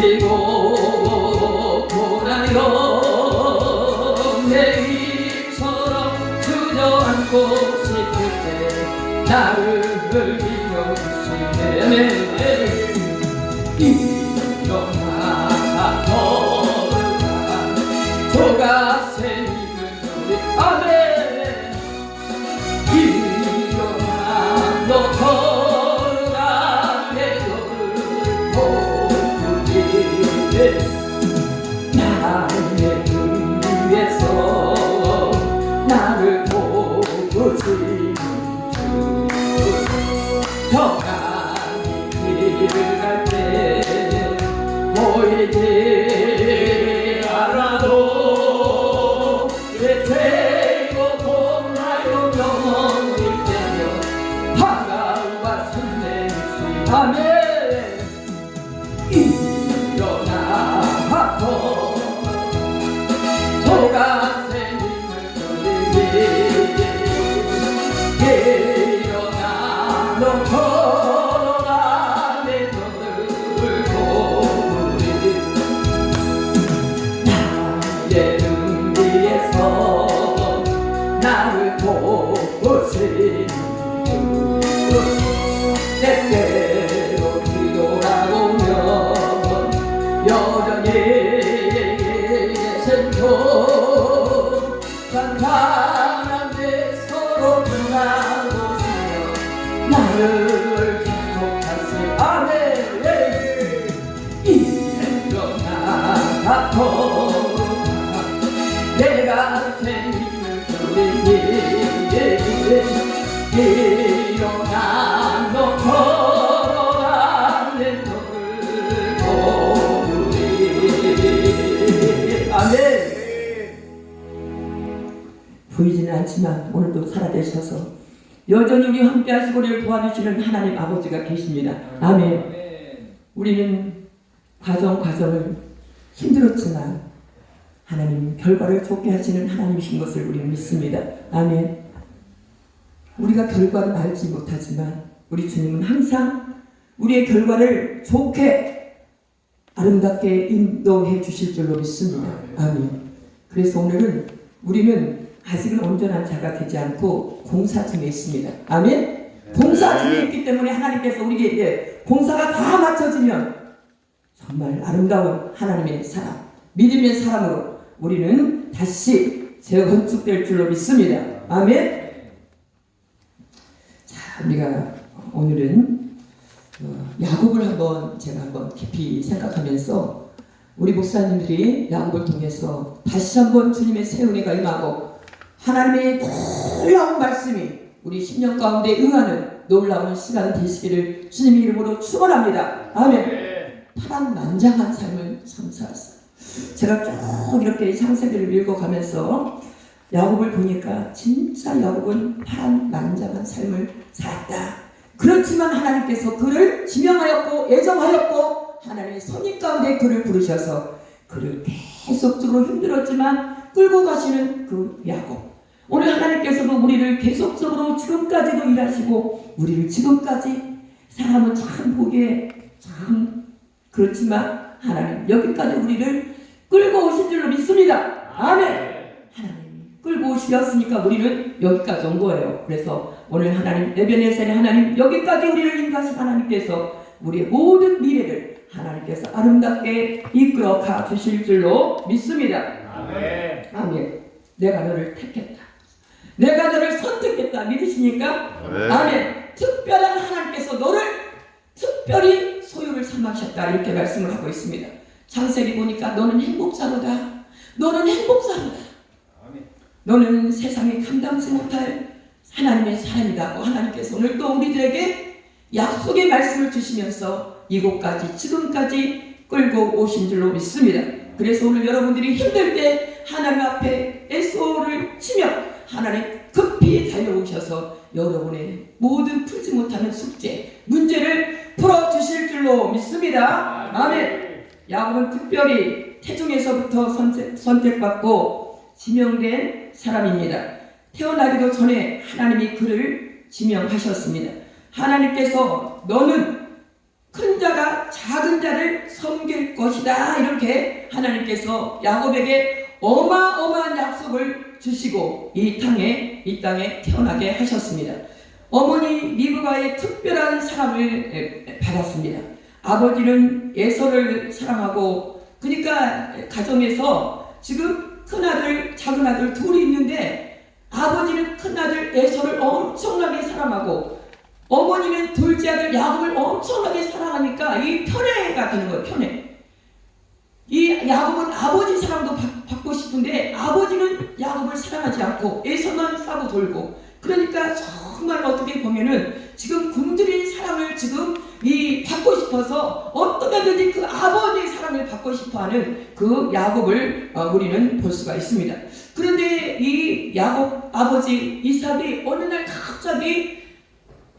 지고 돌아요 매일처럼 주저앉고 싶을 때 나를 믿어주시네 일어나 걸어가 조가 새이는 소리 아멘 일어나 너 걸어가 내 너를 보여주리네 나의 눈 위에서 나를 보고 주시는 주 평안히 길을 갈 때 보이지 않아도 되고 돌아요 영원일 때며 반가워 설레시 아멘 일어나 소가 생기는 소리 일어나 너 걸어가 내 너를 보리 나의 눈 위에서 나를 보시는 주 때때로 뒤돌아보면 여전히 생존 간단한데 서로 만나보시며 나를 계속하시 아멘 일어나 걸어가 내가 생기는 소리 일어나 너 걸어가 내 너를 보리 아멘 보이지는 않지만 오늘도 살아계셔서 여전히 우리와 함께 하시고 우리를 도와주시는 하나님 아버지가 계십니다. 아멘. 우리는 과정을 힘들었지만 하나님 결과를 좋게 하시는 하나님이신 것을 우리는 믿습니다. 아멘. 우리가 결과를 알지 못하지만 우리 주님은 항상 우리의 결과를 좋게 아름답게 인도해 주실 줄로 믿습니다. 아멘. 그래서 오늘은 우리는 아직은 온전한 자가 되지 않고 공사 중에 있습니다. 아멘. 공사 중에 있기 때문에 하나님께서 우리에게 공사가 다 맞춰지면 정말 아름다운 하나님의 사람, 믿음의 사람으로 우리는 다시 재건축될 줄로 믿습니다. 아멘. 자, 우리가 오늘은 야곱을 제가 한번 깊이 생각하면서 우리 목사님들이 야곱을 통해서 다시 한번 주님의 새 은혜가 임하고 하나님의 놀라운 말씀이 우리 심령 가운데 응하는 놀라운 시간 되시기를 주님의 이름으로 축원합니다. 아멘. 파란만장한 삶을 살았어요. 제가 쭉 이렇게 창세기를 읽어가면서 야곱을 보니까 진짜 야곱은 파란만장한 삶을 살았다. 그렇지만 하나님께서 그를 지명하였고 애정하였고 하나님의 선입 가운데 그를 부르셔서 그를 계속적으로 힘들었지만 끌고 가시는 그 야곱. 오늘 하나님께서도 우리를 계속적으로 지금까지도 일하시고 우리를 지금까지 사람은 참 보기에 참 그렇지만 하나님 여기까지 우리를 끌고 오신 줄로 믿습니다. 아멘. 하나님 끌고 오시었으니까 우리는 여기까지 온 거예요. 그래서 오늘 하나님 에베네셀의 하나님 여기까지 우리를 인도하신 하나님께서 우리의 모든 미래를 하나님께서 아름답게 이끌어 가 주실 줄로 믿습니다. 아멘. 아멘. 내가 너를 택했다. 내가 너를 선택했다. 믿으시니까? 아멘. 특별한 하나님께서 너를 특별히 소유를 삼으셨다. 이렇게 말씀을 하고 있습니다. 창세기 보니까 너는 행복자로다. 너는 행복자로다. 아멘. 너는 세상에 감당치 못할 하나님의 사람이다. 하나님께서 오늘 또 우리들에게 약속의 말씀을 주시면서 이곳까지 지금까지 끌고 오신 줄로 믿습니다. 그래서 오늘 여러분들이 힘들 때 하나님 앞에 SO를 치며 하나님 급히 달려오셔서 여러분의 모든 풀지 못하는 숙제, 문제를 풀어주실 줄로 믿습니다. 아멘. 야곱은 특별히 태중에서부터 선택받고 지명된 사람입니다. 태어나기도 전에 하나님이 그를 지명하셨습니다. 하나님께서 너는 큰 자가 작은 자를 섬길 것이다. 이렇게 하나님께서 야곱에게 어마어마한 약속을 주시고 이 땅에 태어나게 하셨습니다. 어머니 리브가의 특별한 사랑을 받았습니다. 아버지는 에서를 사랑하고, 그러니까 가정에서 지금 큰아들 작은아들 둘이 있는데 아버지는 큰아들 에서를 엄청나게 사랑하고 어머니는 둘째 아들 야곱을 엄청나게 사랑하니까 이 편애가 되는 거예요. 편애. 이 야곱은 아버지 사랑도 받고 싶은데 아버지는 야곱을 사랑하지 않고 에서만 싸고 돌고, 그러니까 정말 어떻게 보면은 지금 굶주린 사랑을 지금 받고 싶어서 어떻게든지 그 아버지의 사랑을 받고 싶어하는 그 야곱을 우리는 볼 수가 있습니다. 그런데 이 야곱 아버지 이삭이 어느 날 갑자기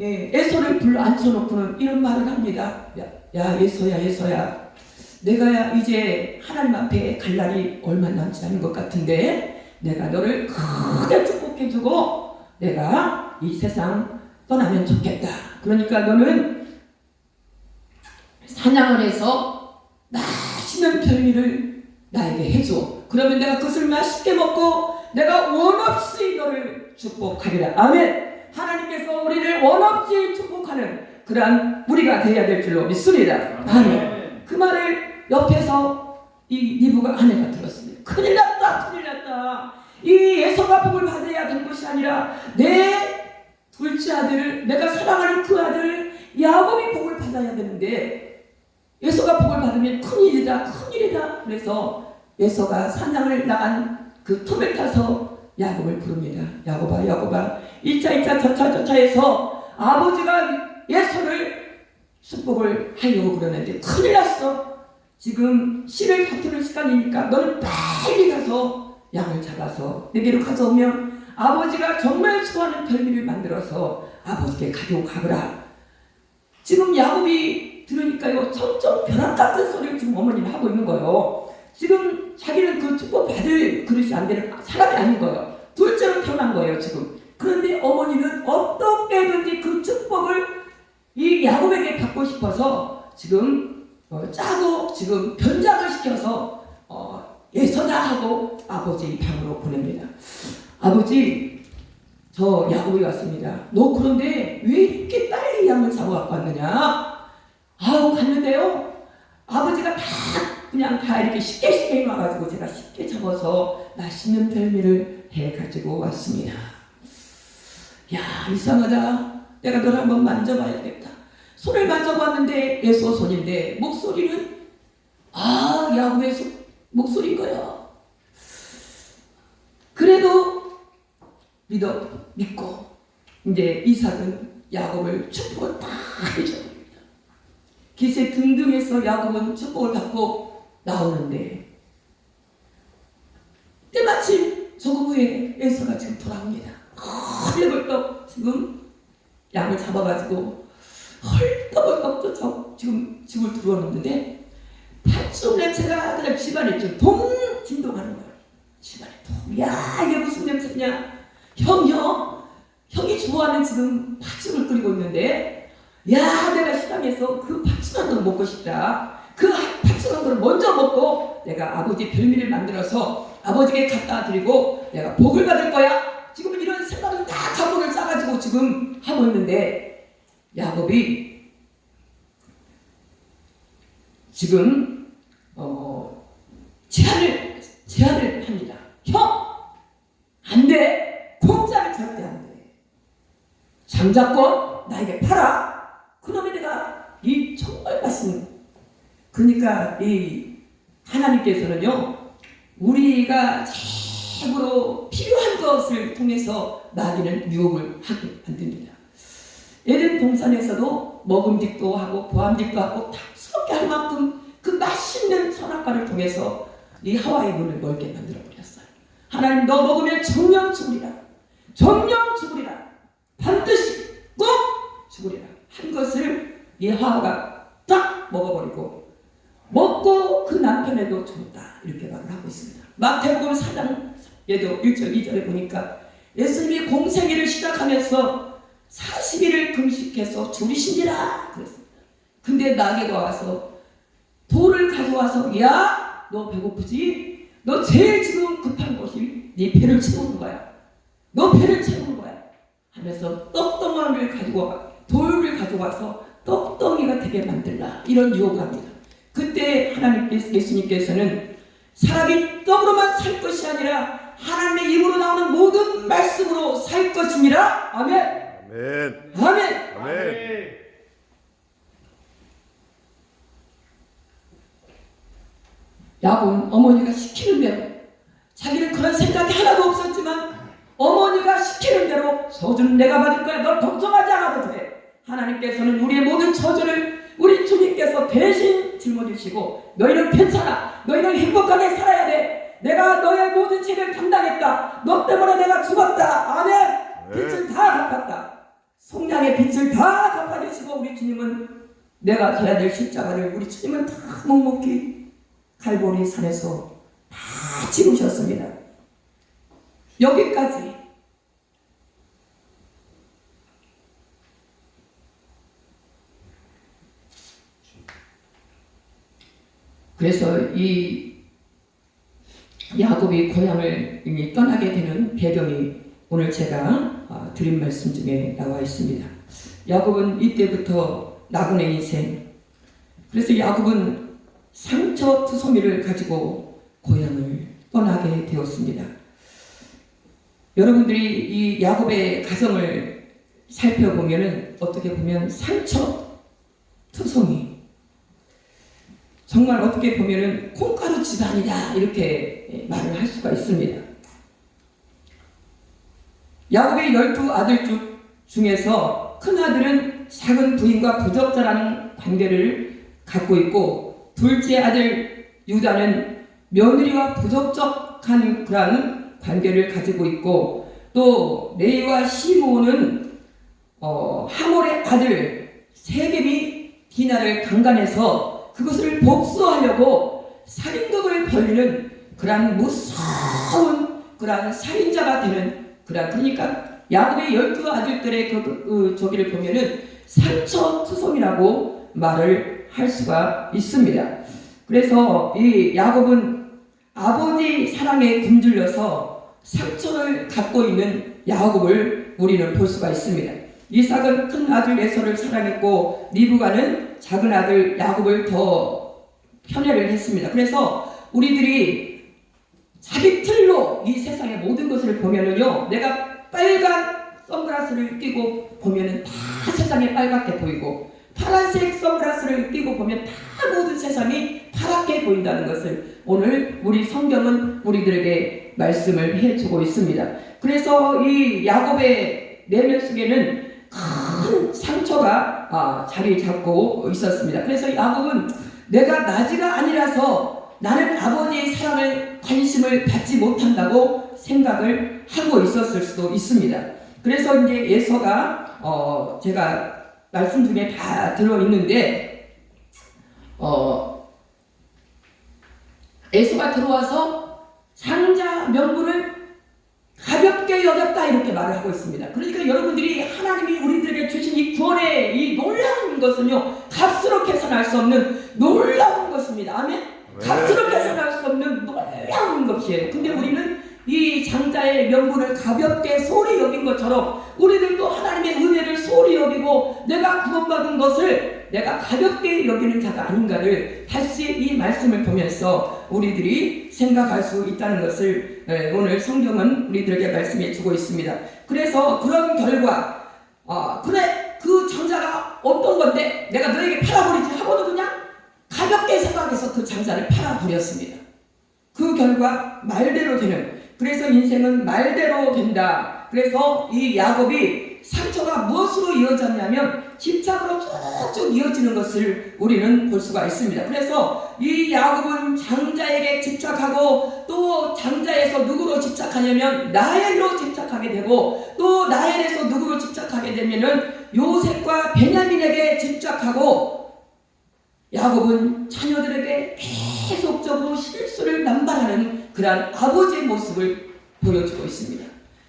에서를 불러 앉혀놓고는 이런 말을 합니다. 야 에서야, 내가 이제 하나님 앞에 갈 날이 얼마 남지 않은 것 같은데 내가 너를 크게 축복해주고 내가 이 세상 떠나면 좋겠다. 그러니까 너는 사냥을 해서 맛있는 별미를 나에게 해줘. 그러면 내가 그것을 맛있게 먹고 내가 원없이 너를 축복하리라. 아멘. 하나님께서 우리를 원없이 축복하는 그러한 우리가 되어야 될 줄로 믿습니다. 아멘. 그 말을 옆에서 이 리브가 아내가 들었습니다. 큰일 났다. 이 에서가 복을 받아야 되는 것이 아니라 내 둘째 아들을, 내가 사랑하는 그 아들 야곱이 복을 받아야 되는데 에서가 복을 받으면 큰일이다. 그래서 에서가 사냥을 나간 그 톱을 타서 야곱을 부릅니다. 야곱아 1차 저차 해서 아버지가 에서를 축복을 하려고 그러는데 큰일 났어. 지금 씨를 다투는 시간이니까 너는 빨리 가서 양을 잡아서 내게로 가져오면 아버지가 정말 좋아하는 별미를 만들어서 아버지께 가지고 가거라. 지금 야곱이 들으니까요, 점점 벼락 같은 소리를 지금 어머니는 하고 있는 거예요. 지금 자기는 그 축복 받을 그릇이 안 되는 사람이 아닌 거예요. 둘째로 태어난 거예요 지금. 그런데 어머니는 어떻게든지 그 축복을 이 야곱에게 받고 싶어서 지금 짜고 지금 변장을 시켜서 예서다 하고 아버지 방으로 보냅니다. 아버지, 저 야곱이 왔습니다. 너 그런데 왜 이렇게 빨리 양을 잡아갖고 왔느냐? 갔는데요, 아버지가 그냥 다 이렇게 쉽게 와가지고 제가 쉽게 잡아서 맛있는 별미를 해가지고 왔습니다. 야, 이상하다. 내가 너를 한번 만져봐야겠다. 손을 만져봤는데 에서 손인데 목소리는 야곱의 목소리인 거야. 그래도 믿고 이제 이삭은 야곱을 축복을 다 해줍니다. 기세 등등해서 야곱은 축복을 받고 나오는데 때마침 조금 후에 에서가 지금 돌아옵니다. 헐떡 지금 양을 잡아가지고 헐떡 지금 집을 들어오는데 팥죽 냄새가 그냥 집안에 좀 진동하는 거예요. 집안에 야, 이게 무슨 냄새냐? 형이 좋아하는 지금 팥죽을 끓이고 있는데, 야, 내가 시장에서 그 팥죽 한 걸 먹고 싶다. 그 팥죽 한 걸 먼저 먹고 내가 아버지 별미를 만들어서 아버지에게 갖다 드리고 내가 복을 받을 거야. 지금 이런 생각을 다 각오를 짜가지고 지금 하고 있는데 야곱이 지금 제안을 합니다. 형, 안 돼. 공짜는 절대 안 돼. 장자권 나에게 팔아. 그러면 내가 이 정말 맛있는, 그러니까 이 하나님께서는요, 우리가 최고로 필요한 것을 통해서 나귀는 유혹을 하게 만듭니다. 에덴 동산에서도 먹음직도 하고 보암직도 하고 탁스럽게 할 만큼 그 맛있는 선악과를 통해서 이 하와의 눈을 멀게 만들어 버렸어요. 하나님, 너 먹으면 정령 죽으리라. 반드시 꼭 죽으리라 한 것을 이 하와가 딱 먹어버리고 먹고 그 남편에도 죽었다, 이렇게 말을 하고 있습니다. 마태복음 4장 1절 2절에 보니까 예수님이 공생애를 시작하면서 40일을 금식해서 줄이신지라 그랬습니다. 근데 나귀가 와서 돌을 가져와서 야, 너 배고프지? 너 제일 지금 급한 것이 네 배를 채우는 거야. 너 배를 채우는 거야. 하면서 떡덩어리를 돌을 가져와서 떡덩이가 되게 만들라. 이런 유혹을 합니다. 그때 예수님께서는 사람이 떡으로만 살 것이 아니라 하나님의 입으로 나오는 모든 말씀으로 살 것이니라. 아멘. 아멘. 아멘. 아멘. 야곱은 어머니가 시키는 대로, 자기는 그런 생각이 하나도 없었지만 어머니가 시키는 대로 저주는 내가 받을 거야. 널 걱정하지 않아도 돼. 하나님께서는 우리의 모든 저주를 우리 주님께서 대신 짊어지시고 너희는 괜찮아. 너희는 행복하게 살아야 돼. 내가 너의 모든 죄를 담당했다. 너 때문에 내가 죽었다. 아멘. 빚을 다 갚았다. 속량의 빚을 다 갚아주시고 우리 주님은 내가 져야 될 십자가를 우리 주님은 다 묵묵히 갈보리 산에서 다 지우셨습니다. 여기까지. 그래서 이 야곱이 고향을 떠나게 되는 배경이 오늘 제가 드린 말씀 중에 나와 있습니다. 야곱은 이때부터 나그네 인생. 그래서 야곱은 상처투성이를 가지고 고향을 떠나게 되었습니다. 여러분들이 이 야곱의 가정을 살펴보면은 어떻게 보면 상처투성이, 정말 어떻게 보면은 콩가루 집안이다 이렇게 말을 할 수가 있습니다. 야곱의 12아들 중에서 큰 아들은 작은 부인과 부적절한 관계를 갖고 있고, 둘째 아들 유다는 며느리와 부적절한 그런 관계를 가지고 있고, 또 레이와 시므온은 하몰의 아들 세겜이 디나를 강간해서 그것을 복수하려고 살인극을 벌이는 그런 무서운 그런 살인자가 되는, 그러니까 야곱의 12아들들의 저기를 보면은 상처투성이라고 말을 할 수가 있습니다. 그래서 이 야곱은 아버지 사랑에 굶주려서 상처를 갖고 있는 야곱을 우리는 볼 수가 있습니다. 이삭은 큰 아들 에서를 사랑했고 리브가는 작은 아들 야곱을 더 편애를 했습니다. 그래서 우리들이 자기 틀로 이 세상의 모든 것을 보면은요, 내가 빨간 선글라스를 끼고 보면은 다 세상이 빨갛게 보이고, 파란색 선글라스를 끼고 보면 다 모든 세상이 파랗게 보인다는 것을 오늘 우리 성경은 우리들에게 말씀을 해주고 있습니다. 그래서 이 야곱의 내면 속에는 큰 상처가 자리 잡고 있었습니다. 그래서 야곱은 내가 나지가 아니라서 나는 아버지의 사랑을, 관심을 받지 못한다고 생각을 하고 있었을 수도 있습니다. 그래서 이제 에서가 제가 말씀 중에 다 들어있는데 에서가 들어와서 장자 명분을 가볍게 여겼다 이렇게 말을 하고 있습니다. 그러니까 여러분들이 하나님이 우리들에게 주신 이 구원의 이 놀라운 것은요, 값으로 계산할 수 없는 놀라운 것입니다. 아멘. 값으로 계산할 수 없는 놀라운 것이에요. 근데 우리는 이 장자의 명분을 가볍게 소홀히 여긴 것처럼 우리들도 하나님의 은혜를 소홀히 여기고 내가 구원받은 것을 내가 가볍게 여기는 자가 아닌가를 다시 이 말씀을 보면서 우리들이 생각할 수 있다는 것을 오늘 성경은 우리들에게 말씀해 주고 있습니다. 그래서 그런 결과 그래 그 장자가 어떤 건데 내가 너에게 팔아버리지 하고는 그냥 가볍게 생각해서 그 장자를 팔아버렸습니다. 그 결과 말대로 되는, 그래서 인생은 말대로 된다. 그래서 이 야곱이 상처가 무엇으로 이어졌냐면 집착으로 쭉쭉 이어지는 것을 우리는 볼 수가 있습니다. 그래서 이 야곱은 장자에게 집착하고 또 장자에서 누구로 집착하냐면 라헬로 집착하게 되고, 또 라헬에서 누구로 집착하게 되면은 요셉과 베냐민에게 집착하고, 야곱은 자녀들에게 계속적으로 실수를 남발하는 그러한 아버지의 모습을 보여주고 있습니다.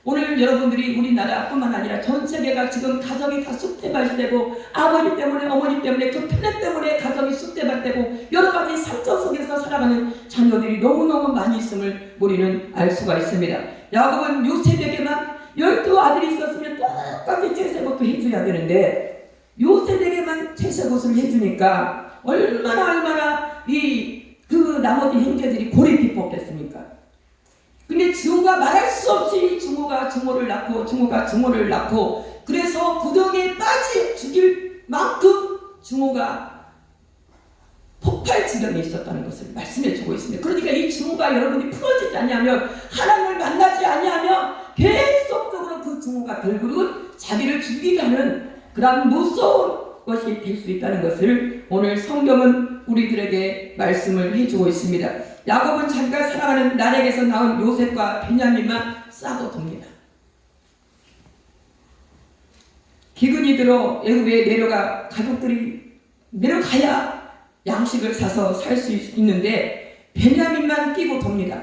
오늘 여러분들이 우리나라뿐만 아니라 전 세계가 지금 가정이 다 쑥대밭이 되고 아버지 때문에 어머니 때문에 그 편애 때문에 가정이 쑥대밭 되고 여러 가지 상처 속에서 살아가는 자녀들이 너무너무 많이 있음을 우리는 알 수가 있습니다. 야곱은 요셉에게만 12아들이 있었으면 똑같이 채색옷도 해줘야 되는데 요셉에게만 채색옷을 해주니까 얼마나 그 나머지 형제들이 고리피 뽑겠습니까? 근데 증오가 말할 수 없이 증오가 증오를 낳고 그래서 구덩이에 빠지 죽일 만큼 증오가 폭발 지경에 있었다는 것을 말씀해 주고 있습니다. 그러니까 이 증오가 여러분이 풀어지지 아니하면 하나님을 만나지 아니하면 계속적으로 그 증오가 결국은 자기를 죽이게 하는 그런 무서운 것이 될 수 있다는 것을 오늘 성경은 우리들에게 말씀을 해주고 있습니다. 야곱은 자기가 살아가는 나락에서 나온 요셉과 베냐민만 싸고 돕니다. 기근이 들어 애굽에 가족들이 내려가야 양식을 사서 살 수 있는데 베냐민만 끼고 돕니다.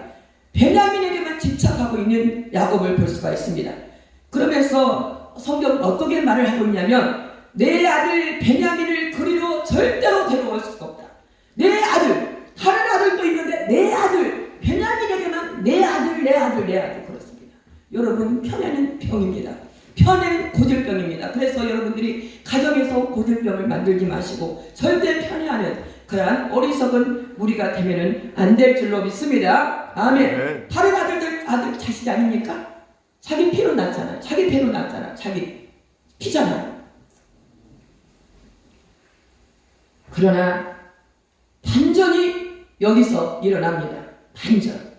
베냐민에게만 집착하고 있는 야곱을 볼 수가 있습니다. 그러면서 성경은 어떻게 말을 하고 있냐면 내 아들 베냐민을 그리로 절대로 데려올 수가 없다. 내 아들, 다른 아들도 있는데 내 아들 베냐민에게만 내 아들 그렇습니다. 여러분 편애는 병입니다. 편애는 고질병입니다. 그래서 여러분들이 가정에서 고질병을 만들지 마시고 절대 편애하는 그러한 어리석은 우리가 되면은 안 될 줄로 믿습니다. 아멘. 네. 다른 아들 자식 아닙니까? 자기 피로 났잖아. 자기 피잖아. 그러나 반전이 여기서 일어납니다. 반전.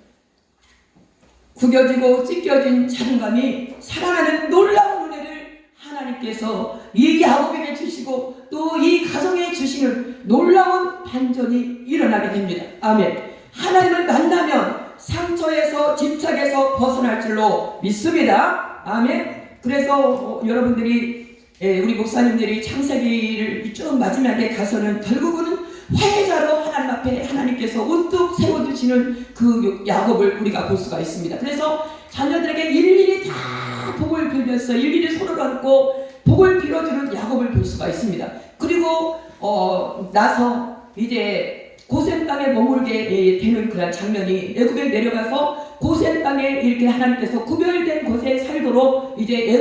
구겨지고 찢겨진 자존감이 살아나는 놀라운 은혜를 하나님께서 이 야곱에게 주시고 또 이 가정에 주시는 놀라운 반전이 일어나게 됩니다. 아멘. 하나님을 만나면 상처에서 집착에서 벗어날 줄로 믿습니다. 아멘. 그래서 여러분들이 우리 목사님들이 창세기를 쭉 마지막에 가서는 결국은 화해자로 하나님 앞에 하나님께서 우뚝 세워주시는 그 야곱을 우리가 볼 수가 있습니다. 그래서 자녀들에게 일일이 다 복을 빌면서 일일이 손을 얹고 복을 빌어주는 야곱을 볼 수가 있습니다. 그리고 나서 이제 고센 땅에 머물게 되는 그런 장면이 애굽에 내려가서 고센 땅에 이렇게 하나님께서 구별된 곳에 살도록 이제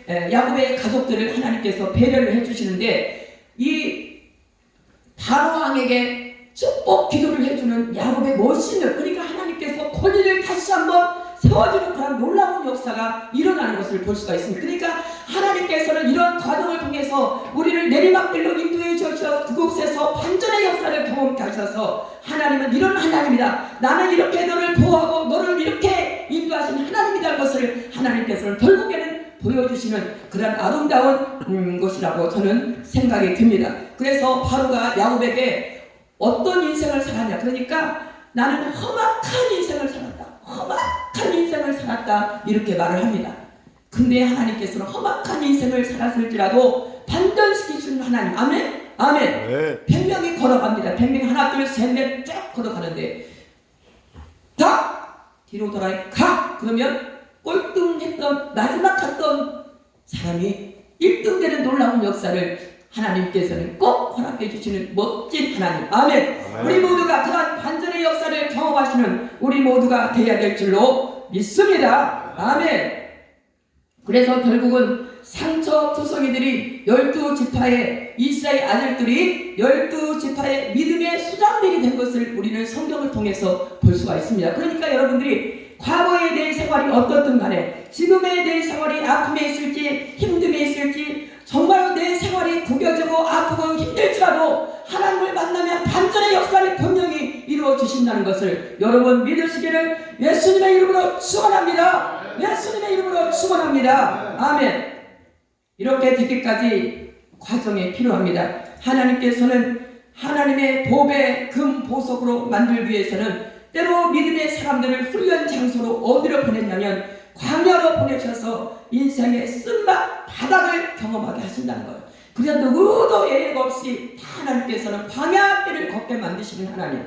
야곱의 가족들을 하나님께서 배려를 해주시는데 이 바로 왕에게 축복 기도를 해주는 야곱의 멋있는 그러니까 하나님께서 권위를 다시 한번 세워주는 그런 놀라운 역사가 일어나는 것을 볼 수가 있습니다. 그러니까 하나님께서는 이런 과정을 통해서 우리를 내리막길로 인도해 주셔서 그곳에서 반전의 역사를 경험케 하셔서 하나님은 이런 하나님이다. 나는 이렇게 너를 보호하고 너를 이렇게 인도하시는 하나님이라는 것을 하나님께서는 결국에는 보여주시는 그런 아름다운 것이라고 저는 생각이 듭니다. 그래서 바로가 야곱에게 어떤 인생을 살았냐. 그러니까 나는 험악한 인생을 살았다. 험악한 인생을 살았다. 이렇게 말을 합니다. 근데 하나님께서는 험악한 인생을 살았을지라도 반전시키시는 하나님. 아멘? 아멘. 네. 100명이 걸어갑니다. 100명 하나 둘 셋 넷 쫙 걸어가는데 다 뒤로 돌아 가! 그러면 꼴등했던 마지막 갔던 사람이 1등 되는 놀라운 역사를 하나님께서는 꼭 허락해 주시는 멋진 하나님. 아멘. 우리 모두가 그런 반전의 역사를 경험하시는 우리 모두가 되어야 될 줄로 믿습니다. 아멘. 그래서 결국은 상처투성이들이 12지파의 이스라엘 아들들이 12지파의 믿음의 수장들이 된 것을 우리는 성경을 통해서 볼 수가 있습니다. 그러니까 여러분들이 과거에 대한 생활이 어떻든 간에 지금에 대한 생활이 아픔에 있을지 힘듦에 있을지 정말로 내 생활이 구겨지고 아프고 힘들지라도 하나님을 만나면 반전의 역사를 분명히 이루어 주신다는 것을 여러분 믿으시기를 예수님의 이름으로 축원합니다. 예수님의 이름으로 축원합니다. 아멘. 이렇게 되기까지 과정이 필요합니다. 하나님께서는 하나님의 보배 금 보석으로 만들기 위해서는 때로 믿음의 사람들을 훈련 장소로 어디로 보냈냐면 광야로 보내셔서 인생의 쓴맛 바닥을 경험하게 하신다는 거예요. 그래서 누구도 예외 없이 다 하나님께서는 광야길을 걷게 만드시는 하나님.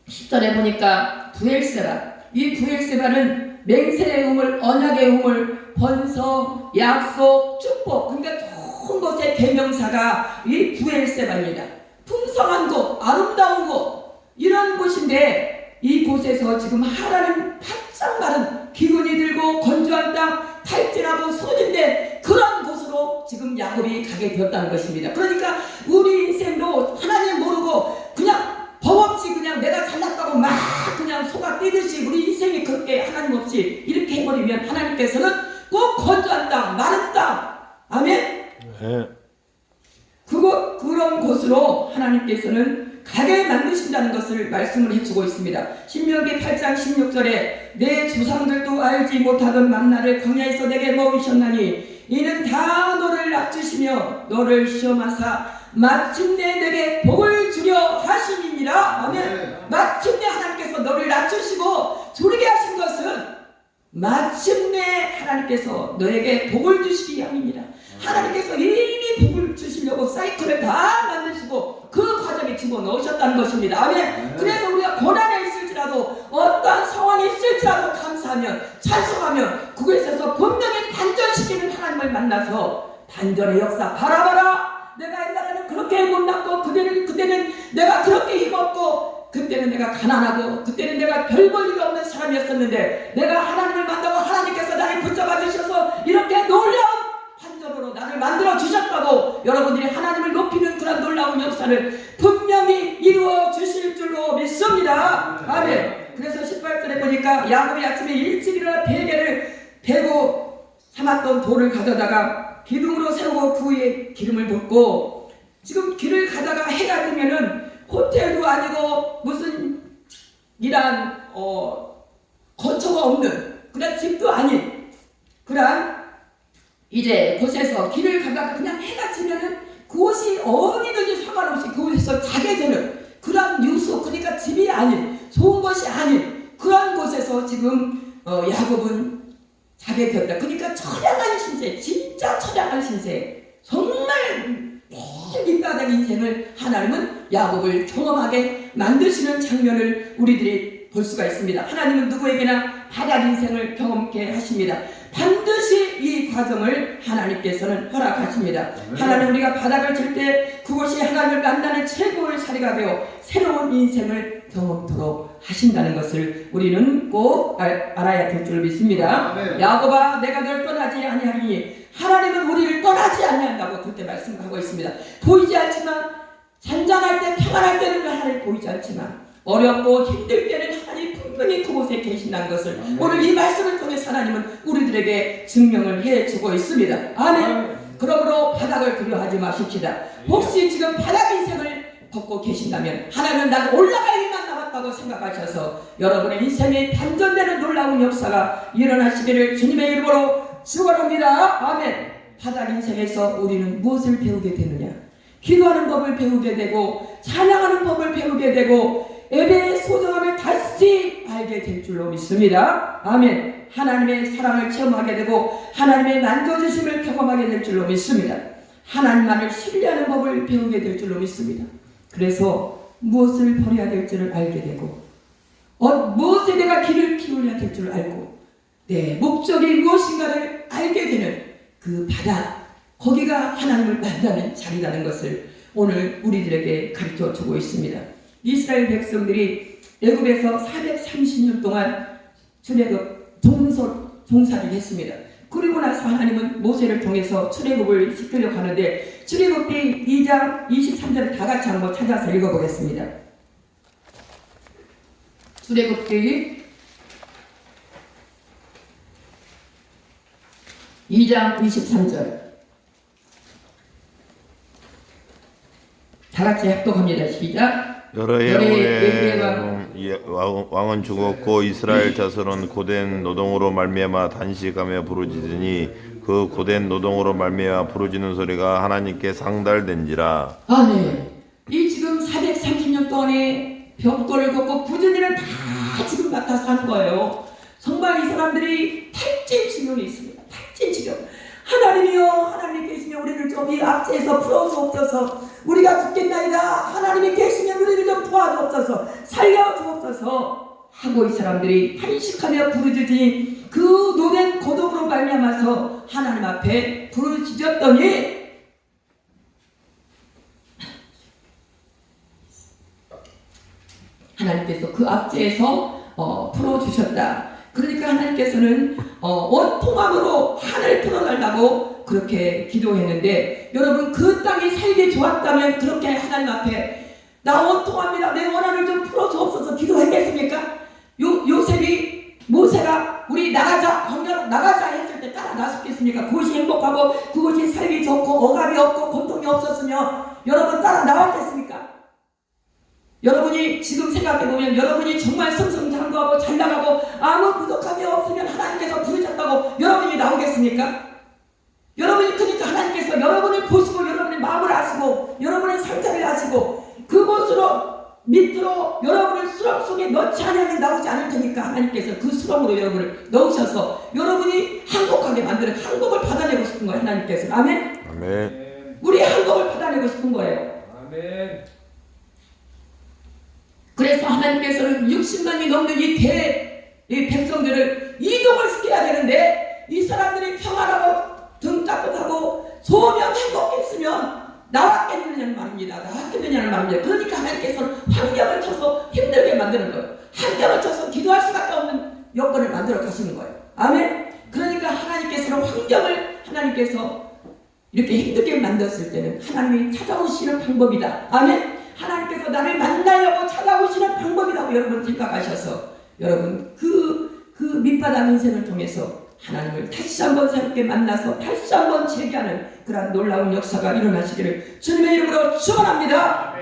10절에 보니까 부엘세바, 이 부엘세바는 맹세의 우물, 언약의 우물, 번성, 약속, 축복, 그러니까 좋은 것의 계명사가 이 부엘세바입니다. 풍성한 곳, 아름다운 곳, 이런 곳인데 이곳에서 지금 하나님 바짝 마른 기운이 들고 건조한 땅, 탈진하고 손인데 그런 곳으로 지금 야곱이 가게 되었다는 것입니다. 그러니까 우리 인생도 하나님 모르고 그냥 법 없이 그냥 내가 잘났다고 막 그냥 소가 뛰듯이 우리 인생이 그렇게 하나님 없이 이렇게 해버리면 하나님께서는 꼭 건조한 땅, 마른 땅, 아멘? 네. 그런 곳으로 하나님께서는 가게 만드신다는 것을 말씀을 해주고 있습니다. 신명기 8장 16절에 내 조상들도 알지 못하던 만나를 광야에서 내게 먹이셨나니 이는 다 너를 낮추시며 너를 시험하사 마침내 내게 복을 주려 하심이니라. 아멘. 마침내 하나님께서 너를 낮추시고 졸게 하신 것은 마침내 하나님께서 너에게 복을 주시기 위함이니라. 하나님께서 이미 복을 주시려고 사이클을 다 만드시고 그 과정에 집어넣으셨다는 것입니다. 아멘. 그래서 우리가 고난에 있을지라도 어떤 상황이 있을지라도 감사하면 찬송하면 그곳에서 분명히 반전시키는 하나님을 만나서 반전의 역사 바라봐라. 내가 옛날에는 그렇게 못났고 그때는 내가 그렇게 힘없고 그때는 내가 가난하고 그때는 내가 별 볼 일 없는 사람이었었는데 내가 하나님을 만나고 하나님께서 나를 붙잡아 주셔서 이렇게 놀라운 반전으로 나를 만들어 주셨다고 여러분들이 하나님을 높이는 그런 놀라운 역사를 분명히 이루어 주실 줄로 믿습니다. 아멘. 그래서 18절에 보니까 야곱이 아침에 일찍 일어나 베개를 베고 삼았던 돌을 가져다가 기둥으로 세우고 그 위에 기름을 붓고 지금 길을 가다가 해가 되면은 호텔도 아니고 무슨 이란 거처가 없는 그런 집도 아닌 그런 이제 곳에서 길을 가다가 그냥 해가 지면은 그곳이 어디든지 상관없이 그곳에서 자게 되는 그런 유소, 그러니까 집이 아닌 좋은 것이 아닌 그런 곳에서 지금 야곱은 자게 되었다. 그러니까 처량한 신세, 진짜 처량한 신세, 정말 매일 밑바닥 인생을 하나님은 야곱을 경험하게 만드시는 장면을 우리들이 볼 수가 있습니다. 하나님은 누구에게나 바닥 인생을 경험케 하십니다. 반드시 이 과정을 하나님께서는 허락하십니다. 하나님 우리가 바닥을 칠 때 그것이 하나님을 만나는 최고의 자리가 되어 새로운 인생을 경험토록 하신다는 것을 우리는 꼭 알아야 될 줄 믿습니다. 야곱아 내가 널 떠나지 아니하리니 하나님은 우리를 떠나지 않는다고 그때 말씀하고 있습니다. 보이지 않지만 잔잔할 때 평안할 때는 하나님 보이지 않지만 어렵고 힘들 때는 하나님 분명히 그곳에 계신다는 것을 오늘 이 말씀을 통해서 하나님은 우리들에게 증명을 해주고 있습니다. 아멘. 그러므로 바닥을 두려워하지 마십시다. 혹시 지금 바닥 인생을 걷고 계신다면 하나님은 난 올라갈 일만 남았다고 생각하셔서 여러분의 인생에 반전되는 놀라운 역사가 일어나시기를 주님의 이름으로 축원합니다. 아멘. 바닥 인생에서 우리는 무엇을 배우게 되느냐? 기도하는 법을 배우게 되고 찬양하는 법을 배우게 되고 예배의 소중함을 다시 알게 될 줄로 믿습니다. 아멘. 하나님의 사랑을 체험하게 되고 하나님의 만져주심을 경험하게 될 줄로 믿습니다. 하나님만을 신뢰하는 법을 배우게 될 줄로 믿습니다. 그래서 무엇을 버려야 될지를 알게 되고 무엇에 내가 길을 기울여야 될 줄 알고 내 목적이 무엇인가를 알게 되는 그 바다, 거기가 하나님을 만나는 자리라는 것을 오늘 우리들에게 가르쳐 주고 있습니다. 이스라엘 백성들이 애굽에서 430년 동안 출애굽 종살이를 했습니다. 그리고 나서 하나님은 모세를 통해서 출애굽을 시키려고 하는데 출애굽기 2장 23절을 다 같이 한번 찾아서 읽어보겠습니다. 출애굽기 2장 23절 다 같이 합독합니다. 시작. 여러의 왕은 죽었고 이스라엘 자손은 고된 노동으로 말미암아 단식하며 부르짖으니 그 고된 노동으로 말미암아 부르짖는 소리가 하나님께 상달된지라. 아멘. 이 지금 430년 동안의 벽돌을 걷고 굳은 일을 다 지금 맡아서 하는 거예요. 정말 이 사람들이 탈진증이 있습니다. 탈진증. 하나님이여, 하나님이 계시면 우리를 좀 이 악재에서 풀어주옵소서. 우리가 죽겠나이다. 하나님이 계시면 우리를 좀 도와주옵소서. 살려주옵소서. 하고 이 사람들이 탄식하며 부르짖으니 그 노된 고독으로 말미암아서 하나님 앞에 부르짖었더니 하나님께서 그 압제에서 풀어주셨다. 그러니까 하나님께서는 원통함으로 하늘 풀어달라고 그렇게 기도했는데, 여러분 그 땅이 살기 좋았다면 그렇게 하나님 앞에 나 원통합니다, 내 원한을 좀 풀어주옵소서 기도했겠습니까? 요셉이 모세가 우리 나가자, 광야로 나가자 했을 때 따라 나섰겠습니까? 그것이 행복하고 그것이 살기 좋고 억압이 없고 고통이 없었으면 여러분 따라 나왔겠습니까? 여러분이 지금 생각해보면 여러분이 정말 승승장구하고 잘나가고 아무 부족함이 없으면 하나님께서 부르셨다고 여러분이 나오겠습니까? 여러분이, 그러니까 하나님께서 여러분을 보시고 여러분의 마음을 아시고 여러분의 상태를 아시고 그곳으로 밑으로 여러분을 수렁 속에 넣지 않으면 나오지 않을 테니까 하나님께서 그 수렁으로 여러분을 넣으셔서 여러분이 행복하게 만드는, 행복을 받아내고 싶은 거예요. 하나님께서. 아멘. 아멘. 우리의 행복을 받아내고 싶은 거예요. 아멘. 그래서 하나님께서는 60만이 넘는 이 백성들을 이동을 시켜야 되는데, 이 사람들이 평안하고 등 따뜻하고 소명 행복했으면 나왔겠느냐는 말입니다. 나왔겠느냐는 말입니다. 그러니까 하나님께서는 환경을 쳐서 힘들게 만드는 거예요. 환경을 쳐서 기도할 수밖에 없는 여건을 만들어 가시는 거예요. 아멘. 그러니까 하나님께서는 환경을 하나님께서 이렇게 힘들게 만들었을 때는 하나님이 찾아오시는 방법이다. 아멘. 하나님께서 나를 만나려고 찾아오시는 방법이라고 여러분 생각하셔서 여러분 그 밑바닥 인생을 통해서 하나님을 다시 한번 새롭게 만나서 다시 한번 재기하는 그런 놀라운 역사가 일어나시기를 주님의 이름으로 축원합니다.